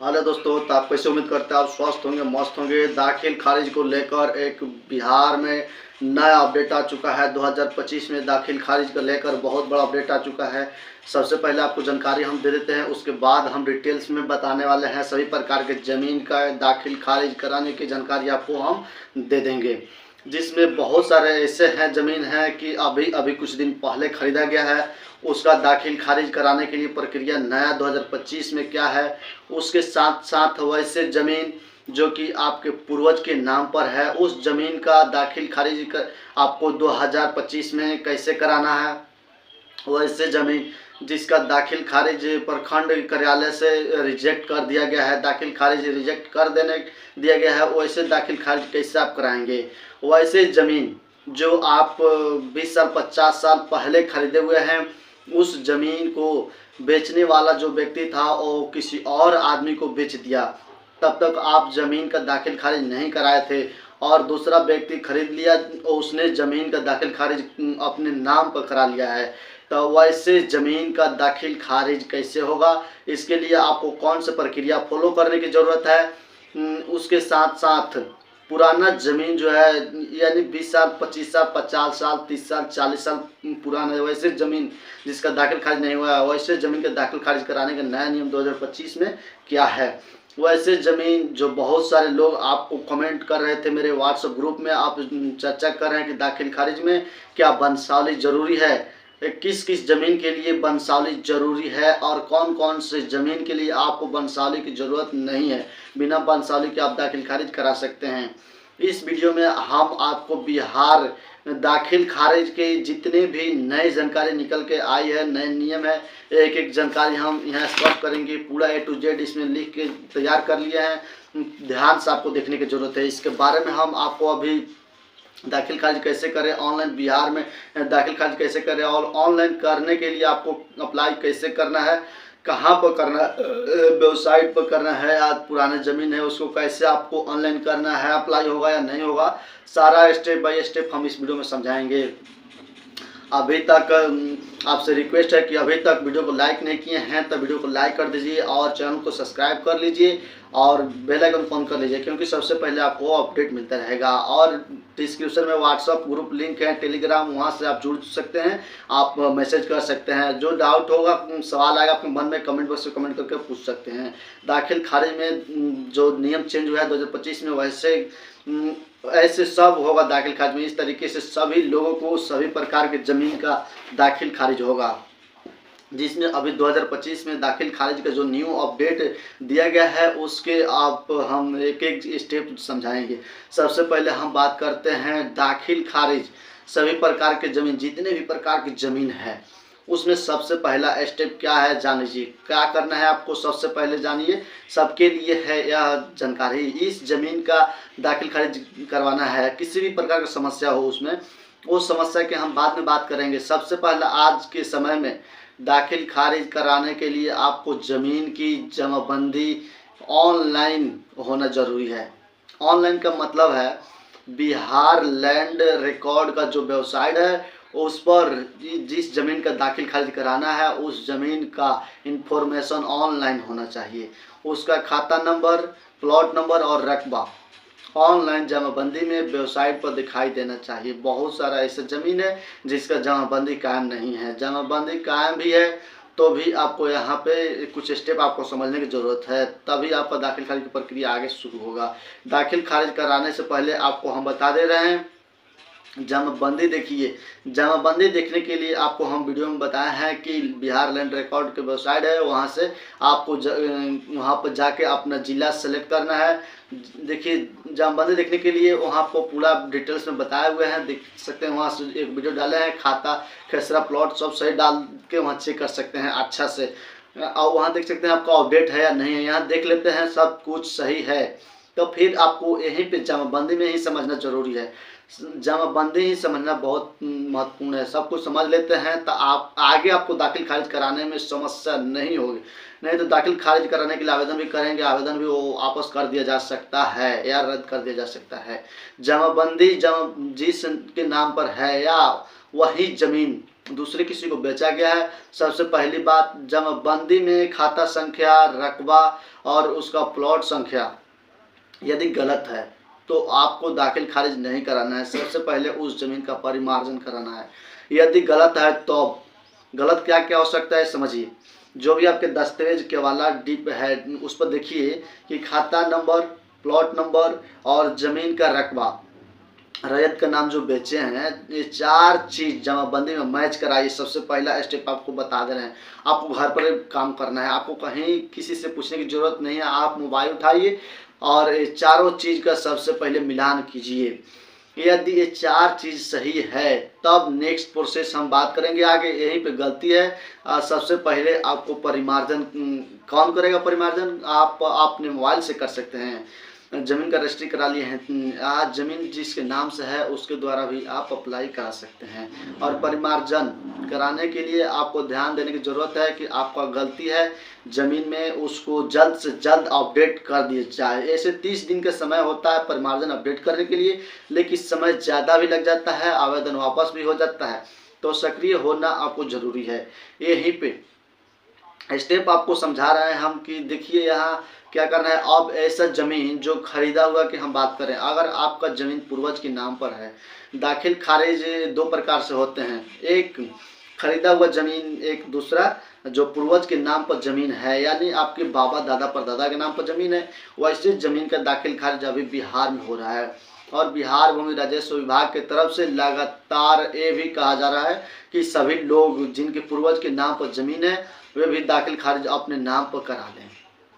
Hello दोस्तों, तो आप कैसे? उम्मीद करते हैं आप स्वस्थ होंगे, मस्त होंगे। दाखिल खारिज को लेकर एक बिहार में नया अपडेट आ चुका है। 2025 में दाखिल खारिज को लेकर बहुत बड़ा अपडेट आ चुका है। सबसे पहले आपको जानकारी हम दे देते हैं, उसके बाद हम डिटेल्स में बताने वाले हैं। सभी प्रकार के ज़मीन का दाखिल खारिज कराने की जानकारी आपको हम दे देंगे, जिसमें बहुत सारे ऐसे हैं ज़मीन है कि अभी अभी कुछ दिन पहले ख़रीदा गया है। उसका दाखिल खारिज कराने के लिए प्रक्रिया नया 2025 में क्या है, उसके साथ साथ वैसे ज़मीन जो कि आपके पूर्वज के नाम पर है, उस ज़मीन का दाखिल खारिज कर आपको 2025 में कैसे कराना है। वैसे ज़मीन जिसका दाखिल खारिज प्रखंड कार्यालय से रिजेक्ट कर दिया गया है, दाखिल खारिज रिजेक्ट कर देने दिया गया है, वैसे दाखिल खारिज कैसे आप कराएंगे। वैसे ज़मीन जो आप 20 साल 50 साल पहले खरीदे हुए हैं, उस ज़मीन को बेचने वाला जो व्यक्ति था वो किसी और आदमी को बेच दिया, तब तक आप ज़मीन का दाखिल खारिज नहीं कराए थे और दूसरा व्यक्ति खरीद लिया, उसने ज़मीन का दाखिल खारिज अपने नाम पर करा लिया है। तो वैसे ज़मीन का दाखिल खारिज कैसे होगा, इसके लिए आपको कौन सी प्रक्रिया फॉलो करने की ज़रूरत है। उसके साथ साथ पुराना ज़मीन जो है, यानी 20 साल 25 साल 50 साल 30 साल 40 साल पुराना वैसे ज़मीन जिसका दाखिल खारिज नहीं हुआ है, वैसे ज़मीन का दाखिल खारिज कराने का नया नियम 2025 में क्या है। वैसे ज़मीन जो बहुत सारे लोग आपको कमेंट कर रहे थे मेरे व्हाट्सएप ग्रुप में, आप चर्चा कर रहे हैं कि दाखिल खारिज में क्या वंशावली ज़रूरी है, किस किस ज़मीन के लिए वंशावली ज़रूरी है और कौन कौन से ज़मीन के लिए आपको वंशावली की ज़रूरत नहीं है, बिना वंशावली के आप दाखिल खारिज करा सकते हैं। इस वीडियो में हम आपको बिहार दाखिल खारिज के जितने भी नई जानकारी निकल के आई है, नए नियम है, एक एक जानकारी हम यहाँ स्पष्ट करेंगे। पूरा A to Z इसमें लिख के तैयार कर लिए हैं, ध्यान से आपको देखने की ज़रूरत है। इसके बारे में हम आपको अभी दाखिल खारिज कैसे करें, ऑनलाइन बिहार में दाखिल खारिज कैसे करें और ऑनलाइन करने के लिए आपको अप्लाई कैसे करना है, कहाँ पर करना है, वेबसाइट पर करना है, आज पुराने ज़मीन है उसको कैसे आपको ऑनलाइन करना है, अप्लाई होगा या नहीं होगा, सारा स्टेप बाय स्टेप हम इस वीडियो में समझाएंगे। अभी तक आपसे रिक्वेस्ट है कि अभी तक वीडियो को लाइक नहीं किए हैं तो वीडियो को लाइक कर दीजिए और चैनल को सब्सक्राइब कर लीजिए और बेल आइकन ऑन कर लीजिए, क्योंकि सबसे पहले आपको अपडेट मिलता रहेगा। और डिस्क्रिप्शन में व्हाट्सअप ग्रुप लिंक है, टेलीग्राम, वहां से आप जुड़ सकते हैं, आप मैसेज कर सकते हैं। जो डाउट होगा, सवाल आएगा आपके मन में, कमेंट बॉक्स में कमेंट करके पूछ सकते हैं। दाखिल खारिज में जो नियम चेंज हुआ है 2025 में, वैसे ऐसे सब होगा दाखिल खारिज में। इस तरीके से सभी लोगों को सभी प्रकार के ज़मीन का दाखिल खारिज होगा, जिसमें अभी 2025 में दाखिल खारिज का जो न्यू अपडेट दिया गया है उसके आप हम एक एक स्टेप समझाएंगे। सबसे पहले हम बात करते हैं दाखिल खारिज सभी प्रकार के ज़मीन, जितने भी प्रकार की ज़मीन है उसमें सबसे पहला स्टेप क्या है जान लीजिए। क्या करना है आपको, सबसे पहले जानिए, सबके लिए है यह जानकारी। इस ज़मीन का दाखिल खारिज करवाना है, किसी भी प्रकार की समस्या हो उसमें, उस समस्या के हम बाद में बात करेंगे। सबसे पहले आज के समय में दाखिल खारिज कराने के लिए आपको ज़मीन की जमाबंदी ऑनलाइन होना ज़रूरी है। ऑनलाइन का मतलब है बिहार लैंड रिकॉर्ड का जो वेबसाइट है उस पर जिस ज़मीन का दाखिल खारिज कराना है उस ज़मीन का इंफॉर्मेशन ऑनलाइन होना चाहिए। उसका खाता नंबर, प्लॉट नंबर और रकबा ऑनलाइन जमाबंदी में वेबसाइट पर दिखाई देना चाहिए। बहुत सारा ऐसा ज़मीन है जिसका जमाबंदी कायम नहीं है, जमाबंदी कायम भी है तो भी आपको यहाँ पे कुछ स्टेप आपको समझने की ज़रूरत है, तभी आपका दाखिल खारिज की प्रक्रिया आगे शुरू होगा। दाखिल खारिज कराने से पहले आपको हम बता दे रहे हैं जमाबंदी देखिए। जमाबंदी देखने के लिए आपको हम वीडियो में बताया है कि बिहार लैंड रिकॉर्ड के वेबसाइट है, वहाँ से आपको वहाँ पर जाके अपना ज़िला सेलेक्ट करना है। देखिए जमाबंदी देखने के लिए वहाँ पर पूरा डिटेल्स में बताए हुए हैं, देख सकते हैं। वहाँ से एक वीडियो डाले हैं, खाता खेसरा प्लॉट सब सही डाल के वहाँ चेक कर सकते हैं अच्छा से, और वहाँ देख सकते हैं आपका अपडेट है या नहीं है। यहाँ देख लेते हैं सब कुछ सही है तो फिर आपको यहीं पे जमाबंदी में ही समझना ज़रूरी है। जमाबंदी ही समझना बहुत महत्वपूर्ण है। सब कुछ समझ लेते हैं तो आप आगे आपको दाखिल खारिज कराने में समस्या नहीं होगी। नहीं तो दाखिल खारिज कराने के लिए आवेदन भी करेंगे, आवेदन भी वो वापस कर दिया जा सकता है या रद्द कर दिया जा सकता है। जमाबंदी जिस के नाम पर है या वही ज़मीन दूसरे किसी को बेचा गया है, सबसे पहली बात जमाबंदी में खाता संख्या, रकबा और उसका प्लॉट संख्या यदि गलत है तो आपको दाखिल खारिज नहीं कराना है। सबसे पहले उस जमीन का परिमार्जन कराना है। यदि गलत है तो गलत क्या क्या हो सकता है समझिए। जो भी आपके दस्तावेज के वाला डिप है उस पर देखिए कि खाता नंबर, प्लॉट नंबर और ज़मीन का रकबा, रैयत का नाम जो बेचे हैं, ये 4 चीज़ जमाबंदी में मैच कराइए। सबसे पहला स्टेप आपको बता दे रहे हैं। आपको घर पर काम करना है, आपको कहीं किसी से पूछने की ज़रूरत नहीं है। आप मोबाइल उठाइए और ये चारों चीज़ का सबसे पहले मिलान कीजिए। यदि ये 4 चीज़ सही है तब नेक्स्ट प्रोसेस हम बात करेंगे आगे। यहीं पे गलती है। सबसे पहले आपको परिमार्जन कौन करेगा? परिमार्जन आप अपने मोबाइल से कर सकते हैं। ज़मीन का रजिस्ट्री करा लिए हैं, आज ज़मीन जिसके नाम से है उसके द्वारा भी आप अप्लाई करा सकते हैं। और परिमार्जन कराने के लिए आपको ध्यान देने की ज़रूरत है कि आपका गलती है ज़मीन में, उसको जल्द से जल्द अपडेट कर दिया जाए। ऐसे 30 दिन का समय होता है परिमार्जन अपडेट करने के लिए, लेकिन समय ज़्यादा भी लग जाता है, आवेदन वापस भी हो जाता है, तो सक्रिय होना आपको ज़रूरी है। यहीं पे स्टेप आपको समझा रहे हैं हम कि देखिए यहाँ क्या करना है। अब ऐसा ज़मीन जो खरीदा हुआ की हम बात करें, अगर आपका ज़मीन पूर्वज के नाम पर है, दाखिल खारिज 2 प्रकार से होते हैं। एक खरीदा हुआ ज़मीन, एक दूसरा जो पूर्वज के नाम पर ज़मीन है, यानी आपके बाबा दादा परदादा के नाम पर ज़मीन है। वैसे ज़मीन का दाखिल खारिज अभी बिहार में हो रहा है और बिहार भूमि राजस्व विभाग की तरफ से लगातार ये भी कहा जा रहा है कि सभी लोग जिनके पूर्वज के नाम पर ज़मीन है वे भी दाखिल खारिज अपने नाम पर करा लें।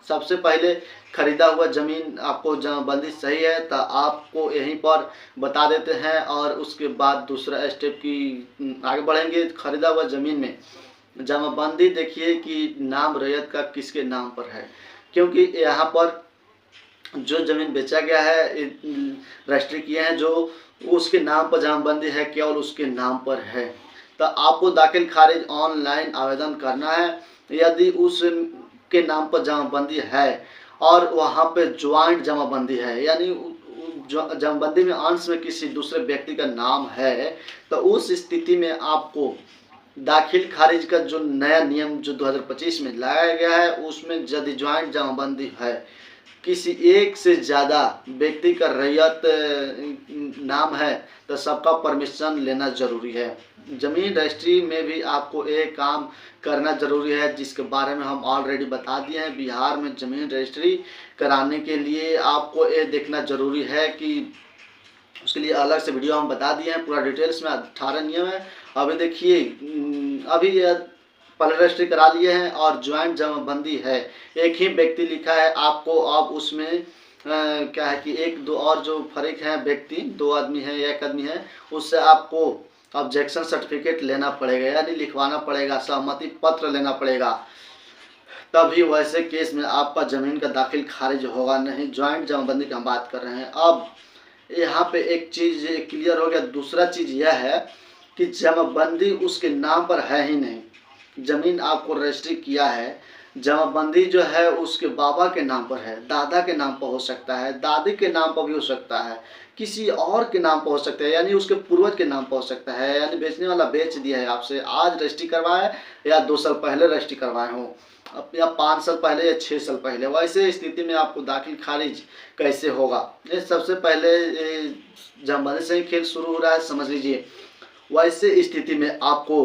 सबसे पहले खरीदा हुआ ज़मीन आपको जमाबंदी सही है तो आपको यहीं पर बता देते हैं और उसके बाद दूसरा स्टेप की आगे बढ़ेंगे। खरीदा हुआ ज़मीन में जमाबंदी देखिए कि नाम रैयत का किसके नाम पर है, क्योंकि यहाँ पर जो ज़मीन बेचा गया है रजिस्ट्री किए हैं जो उसके नाम पर जमाबंदी है, केवल उसके नाम पर है। तो आपको दाखिल खारिज ऑनलाइन आवेदन करना है। यदि उस के नाम पर जमाबंदी है और वहाँ पे ज्वाइंट जमाबंदी है, यानी जमाबंदी में अंश में किसी दूसरे व्यक्ति का नाम है, तो उस स्थिति में आपको दाखिल खारिज का जो नया नियम जो 2025 में लाया गया है उसमें यदि ज्वाइंट जमाबंदी है, किसी एक से ज़्यादा व्यक्ति का रैयत नाम है, तो सबका परमिशन लेना ज़रूरी है। ज़मीन रजिस्ट्री में भी आपको एक काम करना ज़रूरी है जिसके बारे में हम ऑलरेडी बता दिए हैं। बिहार में ज़मीन रजिस्ट्री कराने के लिए आपको ये देखना ज़रूरी है कि उसके लिए अलग से वीडियो हम बता दिए हैं, पूरा डिटेल्स में 18 नियम है। अभी देखिए अभी पहले रजिस्ट्री करा लिए हैं और ज्वाइंट जमाबंदी है, एक ही व्यक्ति लिखा है आपको। अब उसमें क्या है कि 1-2 और जो फर्क है व्यक्ति, 2 आदमी है या 1 आदमी है, उससे आपको ऑब्जेक्शन सर्टिफिकेट लेना पड़ेगा, यानी लिखवाना पड़ेगा, सहमति पत्र लेना पड़ेगा, तभी वैसे केस में आपका ज़मीन का दाखिल खारिज होगा, नहीं ज्वाइंट जमाबंदी की हम बात कर रहे हैं। अब यहाँ पे एक चीज़ क्लियर हो गया। दूसरा चीज़ यह है कि जमाबंदी उसके नाम पर है ही नहीं। ज़मीन आपको रजिस्ट्री किया है, जमाबंदी जो है उसके बाबा के नाम पर है, दादा के नाम पर हो सकता है, दादी के नाम पर भी हो सकता है, किसी और के नाम पर हो सकता है, यानी उसके पूर्वज के नाम पर हो सकता है। यानी बेचने वाला बेच दिया है आपसे, आज रजिस्ट्री करवाए या 2 साल पहले रजिस्ट्री करवाए हो, या 5 साल पहले या 6 साल पहले, वैसे स्थिति में आपको दाखिल खारिज कैसे होगा? ये सबसे पहले जमाबंदी से ही खेल शुरू हो रहा है, समझ लीजिए। वैसे स्थिति में आपको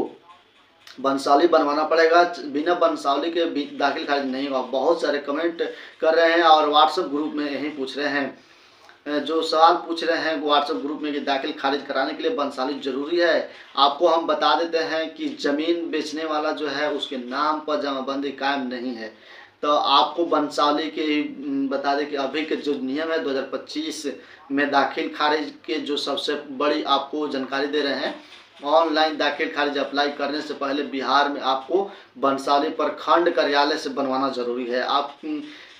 वंशावली बनवाना पड़ेगा, बिना वंशावली के दाखिल खारिज नहीं होगा। बहुत सारे कमेंट कर रहे हैं और व्हाट्सएप ग्रुप में यही पूछ रहे हैं, जो सवाल पूछ रहे हैं व्हाट्सएप ग्रुप में कि दाखिल खारिज कराने के लिए वंशावली जरूरी है। आपको हम बता देते हैं कि ज़मीन बेचने वाला जो है उसके नाम पर जमाबंदी कायम नहीं है, तो आपको वंशावली के बता दें कि अभी के जो नियम है 2025 में दाखिल खारिज के जो सबसे बड़ी आपको जानकारी दे रहे हैं, ऑनलाइन दाखिल खारिज अप्लाई करने से पहले बिहार में आपको वंशावली प्रखंड कार्यालय से बनवाना ज़रूरी है। आप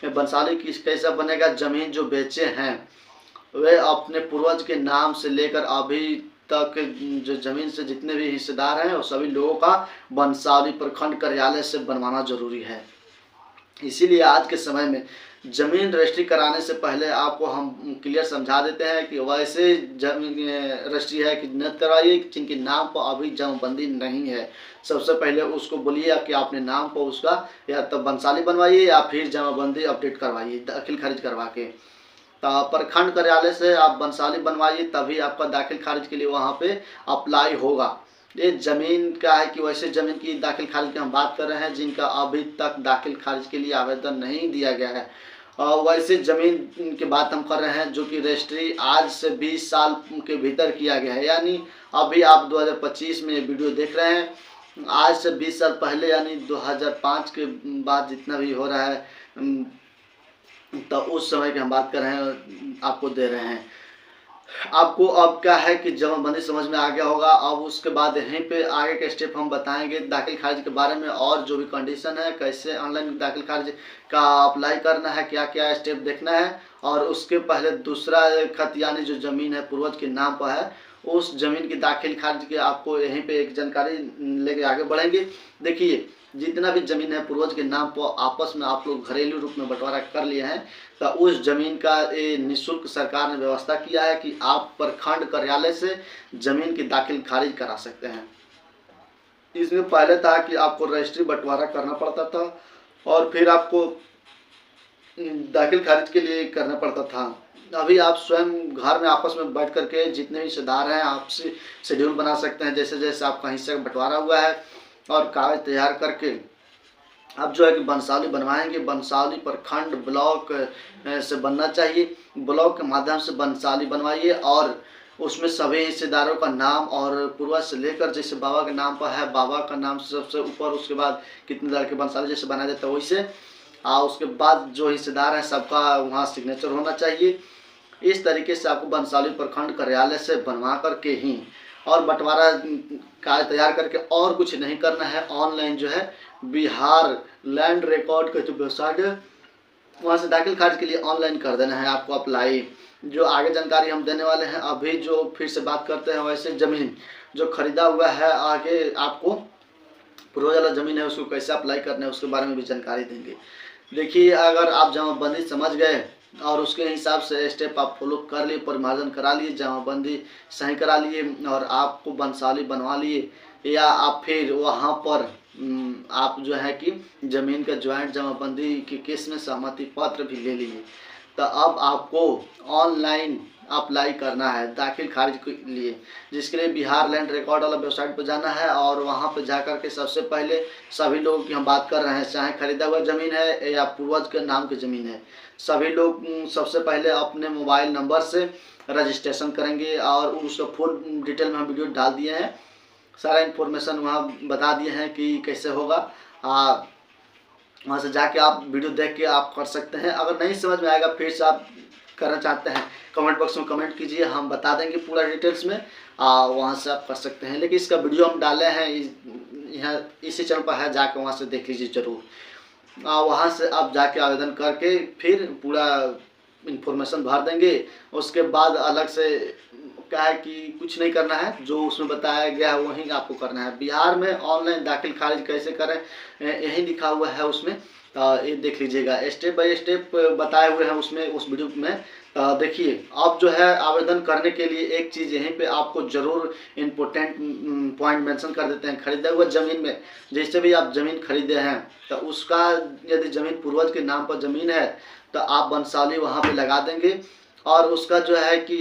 वंशावली कैसा बनेगा? ज़मीन जो बेचे हैं वे अपने पूर्वज के नाम से लेकर अभी तक जो ज़मीन से जितने भी हिस्सेदार हैं वो सभी लोगों का वंशावली प्रखंड कार्यालय से बनवाना ज़रूरी है। इसीलिए आज के समय में जमीन रजिस्ट्री कराने से पहले आपको हम क्लियर समझा देते हैं कि वैसे जमीन रजिस्ट्री है कि न कराइए जिनके नाम पर अभी जमाबंदी नहीं है। सबसे पहले उसको बोलिए कि आपने नाम पर उसका या तो बंसाली बनवाइए या फिर जमाबंदी अपडेट करवाइए दाखिल खारिज करवा के। तो प्रखंड कार्यालय से आप बंसाली बनवाइए, तभी आपका दाखिल खारिज के लिए वहाँ पे अप्लाई होगा। ये ज़मीन का है कि वैसे ज़मीन की दाखिल खारिज की हम बात कर रहे हैं जिनका अभी तक दाखिल खारिज के लिए आवेदन नहीं दिया गया है। और वैसे ज़मीन की बात हम कर रहे हैं जो कि रजिस्ट्री आज से 20 साल के भीतर किया गया है, यानी अभी आप 2025 में वीडियो देख रहे हैं, आज से 20 साल पहले यानी 2005 के बाद जितना भी हो रहा है तो उस समय की हम बात कर रहे हैं, आपको दे रहे हैं। आपको अब क्या है कि जमाबंदी समझ में आ गया होगा। अब उसके बाद यहीं पे आगे के स्टेप हम बताएंगे दाखिल खारिज के बारे में, और जो भी कंडीशन है, कैसे ऑनलाइन दाखिल खारिज का अप्लाई करना है, क्या क्या स्टेप देखना है। और उसके पहले दूसरा खत यानी जो ज़मीन है पूर्वज के नाम पर है, उस ज़मीन की दाखिल खारिज की आपको यहीं पे एक जानकारी लेके आगे बढ़ेंगे। देखिए, जितना भी ज़मीन है पूर्वज के नाम पर आपस में आप लोग घरेलू रूप में बंटवारा कर लिए हैं, तो उस ज़मीन का ये निःशुल्क सरकार ने व्यवस्था किया है कि आप प्रखंड कार्यालय से ज़मीन की दाखिल खारिज करा सकते हैं। इसमें पहले था कि आपको रजिस्ट्री बंटवारा करना पड़ता था और फिर आपको दाखिल खारिज के लिए करना पड़ता था। अभी आप स्वयं घर में आपस में बैठ करके जितने भी हिस्सेदार हैं आपसे शेड्यूल बना सकते हैं, जैसे जैसे आपका हिस्सा बंटवारा हुआ है, और कागज तैयार करके अब जो है कि बंसाली बनवाएंगे। बंसाली प्रखंड ब्लॉक से बनना चाहिए, ब्लॉक के माध्यम से बंसाली बनवाइए और उसमें सभी हिस्सेदारों का नाम और पूर्वज से लेकर, जैसे बाबा के नाम पर है बाबा का नाम सबसे ऊपर, उसके बाद कितने तरह के बंसाली जैसे बनाया जाता है वैसे, उसके बाद जो हिस्सेदार हैं सबका वहाँ सिग्नेचर होना चाहिए। इस तरीके से आपको बंसाली प्रखंड कार्यालय से बनवा करके ही और बंटवारा कागज तैयार करके और कुछ नहीं करना है। ऑनलाइन जो है बिहार लैंड रिकॉर्ड का जो वेबसाइट है वहाँ से दाखिल खारिज के लिए ऑनलाइन कर देना है आपको अप्लाई। जो आगे जानकारी हम देने वाले हैं, अभी जो फिर से बात करते हैं वैसे ज़मीन जो खरीदा हुआ है, आगे आपको पूर्वज वाला ज़मीन है उसको कैसे अप्लाई करना है उसके बारे में भी जानकारी देंगे। देखिए, अगर आप जमाबंदी समझ गए और उसके हिसाब से स्टेप आप फॉलो कर लिए, परिमार्जन करा लिए, जमाबंदी सही करा लिए और आपको बंसाली बनवा लिए, या आप फिर वहाँ पर आप जो है कि ज़मीन का ज्वाइंट जमाबंदी के केस में सहमति पत्र भी ले लिए, तो अब आपको ऑनलाइन अप्लाई करना है दाखिल खारिज के लिए, जिसके लिए बिहार लैंड रिकॉर्ड वाला वेबसाइट पर जाना है और वहाँ पर जा कर के सबसे पहले सभी लोगों की हम बात कर रहे हैं, चाहे खरीदा हुआ ज़मीन है या पूर्वज के नाम की ज़मीन है, सभी लोग सबसे पहले अपने मोबाइल नंबर से रजिस्ट्रेशन करेंगे और उसका फुल डिटेल में हम वीडियो डाल दिए हैं, सारा इन्फॉर्मेशन वहाँ बता दिए हैं कि कैसे होगा। वहाँ से जाके आप वीडियो देख के आप कर सकते हैं। अगर नहीं समझ में आएगा फिर से आप करना चाहते हैं कमेंट बॉक्स में कमेंट कीजिए, हम बता देंगे पूरा डिटेल्स में, वहाँ से आप कर सकते हैं। लेकिन इसका वीडियो हम डाले हैं यहाँ इसी चैनल पर है, जाके वहाँ से देख लीजिए ज़रूर। वहाँ से आप जाके आवेदन करके फिर पूरा इन्फॉर्मेशन भर देंगे। उसके बाद अलग से क्या है कि कुछ नहीं करना है, जो उसमें बताया गया है वहीं आपको करना है। बिहार में ऑनलाइन दाखिल खारिज कैसे करें यही लिखा हुआ है उसमें, ये देख लीजिएगा, स्टेप बाय स्टेप बताए हुए हैं उसमें, उस वीडियो में। देखिए, अब जो है आवेदन करने के लिए एक चीज़ यहीं पे आपको ज़रूर इम्पोर्टेंट पॉइंट मेंशन कर देते हैं। खरीदा हुआ ज़मीन में जैसे भी आप ज़मीन खरीदे हैं तो उसका यदि ज़मीन पूर्वज के नाम पर ज़मीन है तो आप बंसाली वहाँ पे लगा देंगे, और उसका जो है कि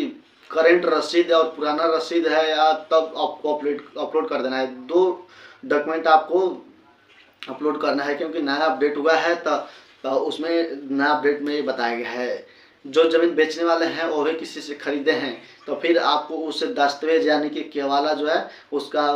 करेंट रसीद और पुराना रसीद है या तब आपको अपलोड कर देना है। 2 डॉक्यूमेंट आपको अपलोड करना है, क्योंकि नया अपडेट हुआ है तो उसमें नया अपडेट में ये बताया गया है। जो ज़मीन बेचने वाले हैं वो भी किसी से खरीदे हैं तो फिर आपको उस दस्तावेज यानी कि केवाला जो है उसका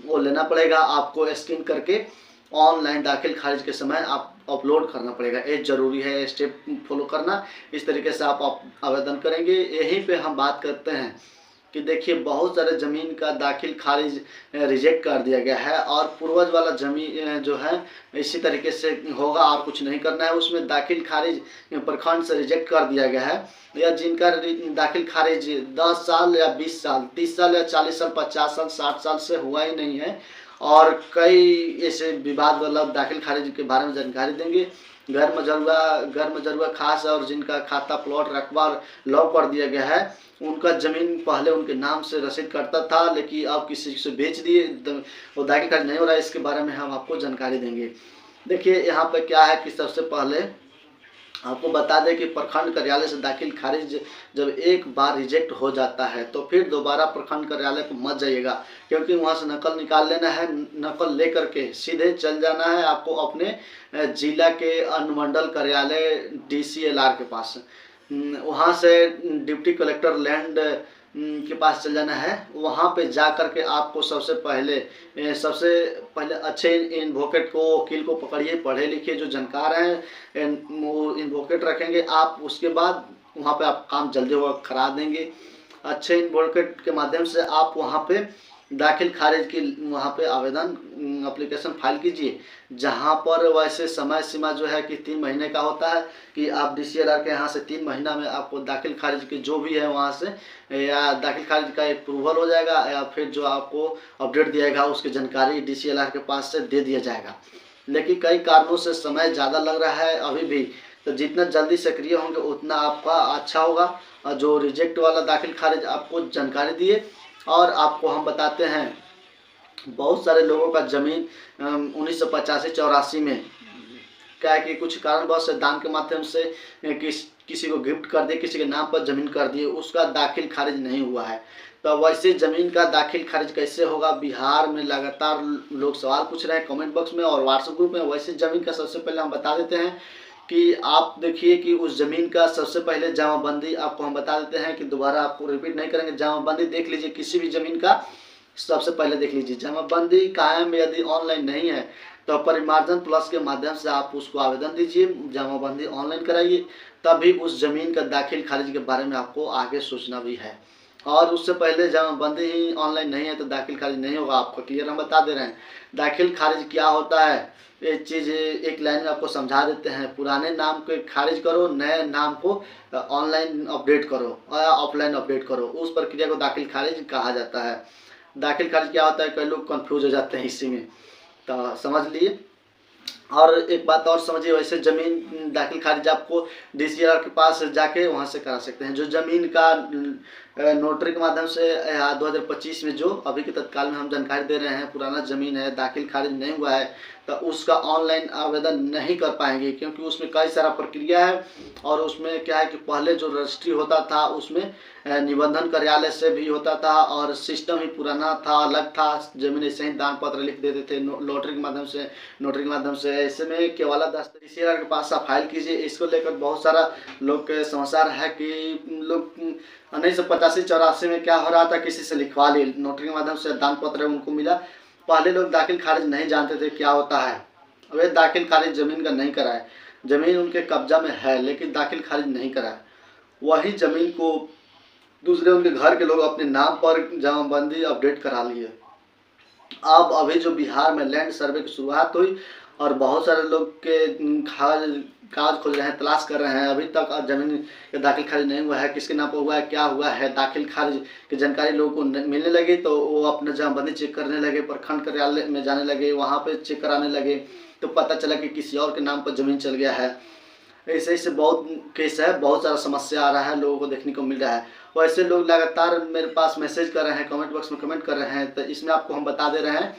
वो लेना पड़ेगा, आपको स्कैन करके ऑनलाइन दाखिल खारिज के समय आप अपलोड करना पड़ेगा। ये ज़रूरी है स्टेप फॉलो करना। इस तरीके से आप आवेदन करेंगे। यहीं पे हम बात करते हैं कि देखिए, बहुत सारे ज़मीन का दाखिल खारिज रिजेक्ट कर दिया गया है और पूर्वज वाला ज़मीन जो है इसी तरीके से होगा, और कुछ नहीं करना है। उसमें दाखिल खारिज प्रखंड से रिजेक्ट कर दिया गया है, या जिनका दाखिल खारिज 10 साल या 20 साल 30 साल या 40 साल 50 साल 60 साल से हुआ ही नहीं है, और कई ऐसे विवाद वाला दाखिल खारिज के बारे में जानकारी देंगे। गैर मजरूआ खास और जिनका खाता प्लॉट रकबा लॉक कर दिया गया है, उनका ज़मीन पहले उनके नाम से रसीद करता था, लेकिन अब किसी से बेच दिए, वो दाखिल खारिज नहीं हो रहा है। इसके बारे में हम आपको जानकारी देंगे। देखिए यहाँ पे क्या है कि सबसे पहले आपको बता दें कि प्रखंड कार्यालय से दाखिल खारिज जब एक बार रिजेक्ट हो जाता है तो फिर दोबारा प्रखंड कार्यालय को मत जाइएगा, क्योंकि वहाँ से नकल निकाल लेना है। नकल लेकर के सीधे चल जाना है आपको अपने जिला के अनुमंडल कार्यालय DCLR के पास। वहाँ से डिप्टी कलेक्टर लैंड के पास चल जाना है। वहाँ पे जा कर के आपको सबसे पहले अच्छे इन्वोकेट को, वकील को पकड़िए, पढ़े लिखे जो जानकार हैं वो इन्वोकेट रखेंगे आप। उसके बाद वहाँ पे आप काम जल्दी होगा करा देंगे। अच्छे इन्वोकेट के माध्यम से आप वहाँ पे दाखिल खारिज की वहाँ पे आवेदन एप्लीकेशन फाइल कीजिए, जहाँ पर वैसे समय सीमा जो है कि 3 महीने का होता है कि आप DCLR के यहाँ से 3 महीना में आपको दाखिल खारिज की जो भी है वहाँ से या दाखिल खारिज का अप्रूवल हो जाएगा, या फिर जो आपको अपडेट दिएगा उसकी जानकारी DCLR के पास से दे दिया जाएगा। लेकिन कई कारणों से समय ज़्यादा लग रहा है अभी भी, तो जितना जल्दी सक्रिय होंगे उतना आपका अच्छा होगा। जो रिजेक्ट वाला दाखिल खारिज आपको जानकारी दिए, और आपको हम बताते हैं बहुत सारे लोगों का ज़मीन 1985-84 में क्या है कि कुछ कारणवश दान के माध्यम से किसी को गिफ्ट कर दिए, किसी के नाम पर ज़मीन कर दिए, उसका दाखिल खारिज नहीं हुआ है। तो वैसे ज़मीन का दाखिल खारिज कैसे होगा? बिहार में लगातार लोग सवाल पूछ रहे हैं कमेंट बॉक्स में और व्हाट्सएप ग्रुप में। वैसे ज़मीन का सबसे पहले हम बता देते हैं कि आप देखिए कि उस ज़मीन का सबसे पहले जमाबंदी आपको हम बता देते हैं कि दोबारा आपको रिपीट नहीं करेंगे। जमाबंदी देख लीजिए, किसी भी ज़मीन का सबसे पहले देख लीजिए। जमाबंदी कायम यदि ऑनलाइन नहीं है तो परिमार्जन प्लस के माध्यम से आप उसको आवेदन दीजिए, जमाबंदी ऑनलाइन कराइए, तभी उस ज़मीन का दाखिल खारिज के बारे में आपको आगे सोचना भी है। और उससे पहले जमाबंदी ही ऑनलाइन नहीं है तो दाखिल खारिज नहीं होगा। आपको क्लियर हम बता दे रहे हैं। दाखिल खारिज क्या होता है, ये चीज़ एक लाइन में आपको समझा देते हैं। पुराने नाम को खारिज करो, नए नाम को ऑनलाइन अपडेट करो या ऑफलाइन अपडेट करो, उस प्रक्रिया को दाखिल खारिज कहा जाता है। दाखिल खारिज क्या होता है, कई लोग कंफ्यूज हो जाते हैं इसी में, तो समझ लिए। और एक बात और समझिए, वैसे ज़मीन दाखिल खारिज आपको DCLR के पास जाके वहाँ से करा सकते हैं। जो ज़मीन का नोटरी के माध्यम से 2025 में जो अभी के तत्काल में हम जानकारी दे रहे हैं, पुराना ज़मीन है, दाखिल खारिज नहीं हुआ है, तो उसका ऑनलाइन आवेदन नहीं कर पाएंगे, क्योंकि उसमें कई सारा प्रक्रिया है। और उसमें क्या है कि पहले जो रजिस्ट्री होता था उसमें निबंधन कार्यालय से भी होता था, और सिस्टम ही पुराना था, अलग था। ज़मीन ऐसे ही दान पत्र लिख देते थे नोटरी के माध्यम से। ऐसे में केवल DCLR के पास आप फाइल कीजिए। इसको लेकर बहुत सारा लोग के समाचार है कि लोग 1985-84 में क्या हो रहा था, किसी से लिखवा लिए, नोटरी के माध्यम से दान पत्र उनको मिला। पहले लोग दाखिल खारिज नहीं जानते थे क्या होता है। वे दाखिल खारिज ज़मीन का नहीं कराए, ज़मीन उनके कब्जा में है लेकिन दाखिल खारिज नहीं कराए। वही ज़मीन को दूसरे उनके घर के लोग अपने नाम पर जमाबंदी अपडेट करा लिए। अब अभी जो बिहार में लैंड सर्वे की शुरुआत हुई और बहुत सारे लोग के कागज खोज रहे हैं, तलाश कर रहे हैं, अभी तक ज़मीन का दाखिल खारिज नहीं हुआ है। किसके नाम पर हुआ है, क्या हुआ है, दाखिल खारिज की जानकारी लोगों को मिलने लगी तो वो अपना जमाबंदी चेक करने लगे, प्रखंड कार्यालय में जाने लगे, वहाँ पे चेक कराने लगे, तो पता चला कि किसी और के नाम पर ज़मीन चल गया है। ऐसे बहुत केस है, बहुत सारा समस्या आ रहा है, लोगों को देखने को मिल रहा है। वैसे लोग लगातार मेरे पास मैसेज कर रहे हैं, कमेंट बॉक्स में कमेंट कर रहे हैं, तो इसमें आपको हम बता दे रहे हैं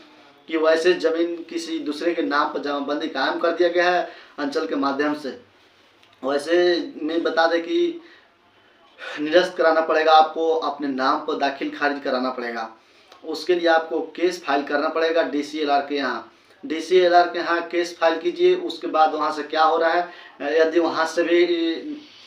कि वैसे ज़मीन किसी दूसरे के नाम पर जमाबंदी कायम कर दिया गया है अंचल के माध्यम से। वैसे मैं बता दें कि निरस्त कराना पड़ेगा आपको, अपने नाम पर दाखिल खारिज कराना पड़ेगा। उसके लिए आपको केस फाइल करना पड़ेगा DCLR के यहाँ। DCLR के यहाँ केस फाइल कीजिए। उसके बाद वहाँ से क्या हो रहा है, यदि वहाँ से भी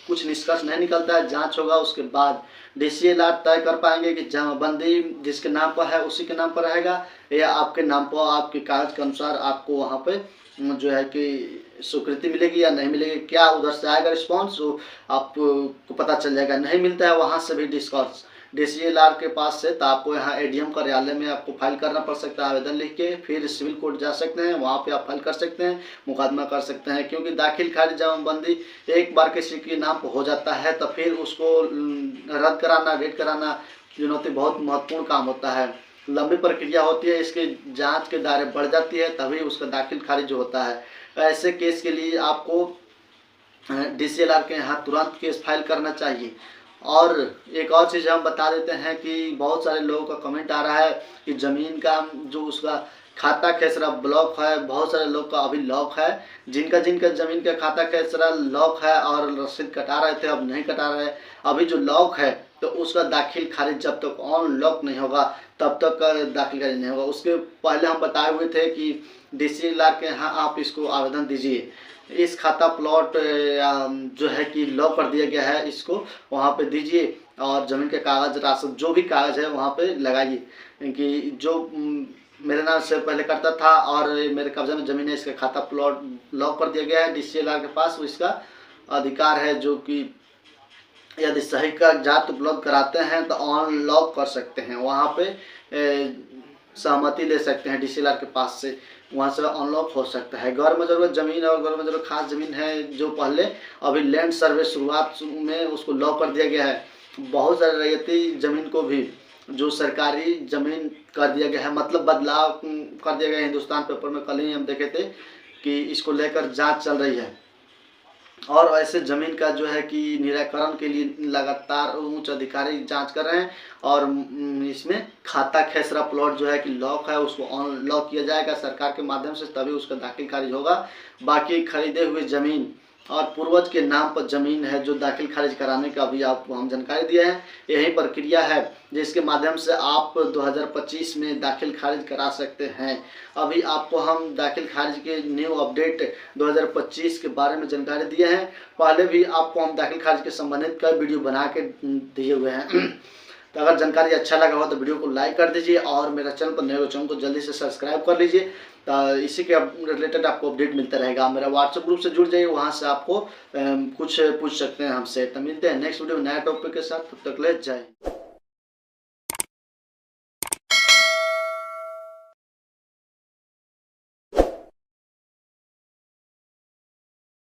कुछ निष्कर्ष नहीं निकलता है, जांच होगा, उसके बाद DCLR तय कर पाएंगे कि जमाबंदी जिसके नाम पर है उसी के नाम पर रहेगा या आपके नाम पर आपके कागज के अनुसार आपको वहाँ पे जो है कि स्वीकृति मिलेगी या नहीं मिलेगी। क्या उधर से आएगा रिस्पॉन्स, आपको पता चल जाएगा। नहीं मिलता है वहाँ से भी डिस्कॉर्स DCLR के पास से, तो आपको यहाँ ADM कार्यालय में आपको फाइल करना पड़ सकता है आवेदन लिख के, फिर सिविल कोर्ट जा सकते हैं, वहाँ पे आप फाइल कर सकते हैं, मुकदमा कर सकते हैं। क्योंकि दाखिल खारिज जमाबंदी एक बार किसी के नाम पर हो जाता है तो फिर उसको रद्द कराना, रेट कराना चुनौती बहुत महत्वपूर्ण काम होता है। लंबी प्रक्रिया होती है, इसके जांच के दायरे बढ़ जाती है, तभी उसका दाखिल खारिज होता है। ऐसे केस के लिए आपको DCLR के यहाँ तुरंत केस फाइल करना चाहिए। और एक और चीज़ हम बता देते हैं कि बहुत सारे लोगों का कमेंट आ रहा है कि ज़मीन का जो उसका खाता खेसरा ब्लॉक है, बहुत सारे लोग का अभी लॉक है। जिनका ज़मीन का खाता खेसरा लॉक है और रसीद कटा रहे थे, अब नहीं कटा रहे, अभी जो लॉक है तो उसका दाखिल खारिज जब तक अनलॉक नहीं होगा तब तक दाखिल खारिज नहीं होगा। उसके पहले हम बताए हुए थे कि DCLR के यहाँ आप इसको आवेदन दीजिए, इस खाता प्लॉट जो है कि लॉक कर दिया गया है, इसको वहाँ पे दीजिए और ज़मीन के कागज़ राशन जो भी कागज़ है वहाँ पे लगाइए कि जो मेरे नाम से पहले करता था और मेरे कब्जे में ज़मीन है, इसका खाता प्लॉट लॉक कर दिया गया है। DCLR के पास इसका अधिकार है, जो कि यदि सही कागजात उपलब्ध कराते हैं तो अनलॉक कर सकते हैं, वहाँ पे सहमति ले सकते हैं DCLR के पास से, वहाँ से अनलॉक हो सकता है। गैर मजरूरत ज़मीन और गैर मजरूरत खास ज़मीन है जो पहले अभी लैंड सर्वे शुरुआत में उसको लॉक कर दिया गया है। बहुत सारे रैयती ज़मीन को भी जो सरकारी ज़मीन कर दिया गया है, मतलब बदलाव कर दिया गया है। हिंदुस्तान पेपर में कल ही हम देखे थे कि इसको लेकर जांच चल रही है और ऐसे ज़मीन का जो है कि निराकरण के लिए लगातार उच्च अधिकारी जांच कर रहे हैं और इसमें खाता खेसरा प्लॉट जो है कि लॉक है उसको अनलॉक किया जाएगा सरकार के माध्यम से, तभी उसका दाखिल खारिज होगा। बाकी खरीदे हुए ज़मीन और पूर्वज के नाम पर ज़मीन है जो दाखिल खारिज कराने का अभी आपको हम जानकारी दिए हैं, यही प्रक्रिया है जिसके माध्यम से आप 2025 में दाखिल खारिज करा सकते हैं। अभी आपको हम दाखिल खारिज के न्यू अपडेट 2025 के बारे में जानकारी दिए हैं, पहले भी आपको हम दाखिल खारिज के संबंधित कई वीडियो बना के दिए हुए हैं। तो अगर जानकारी अच्छा लगा हो तो वीडियो को लाइक कर दीजिए और मेरा चैनल पर नए हो चैनल को जल्दी से सब्सक्राइब कर लीजिए, तो इसी के रिलेटेड आपको अपडेट मिलता रहेगा। मेरा व्हाट्सएप ग्रुप से जुड़ जाइए, वहाँ से आपको कुछ पूछ सकते हैं हमसे। तो मिलते हैं नेक्स्ट वीडियो में नया टॉपिक के साथ, तब तक ले जय।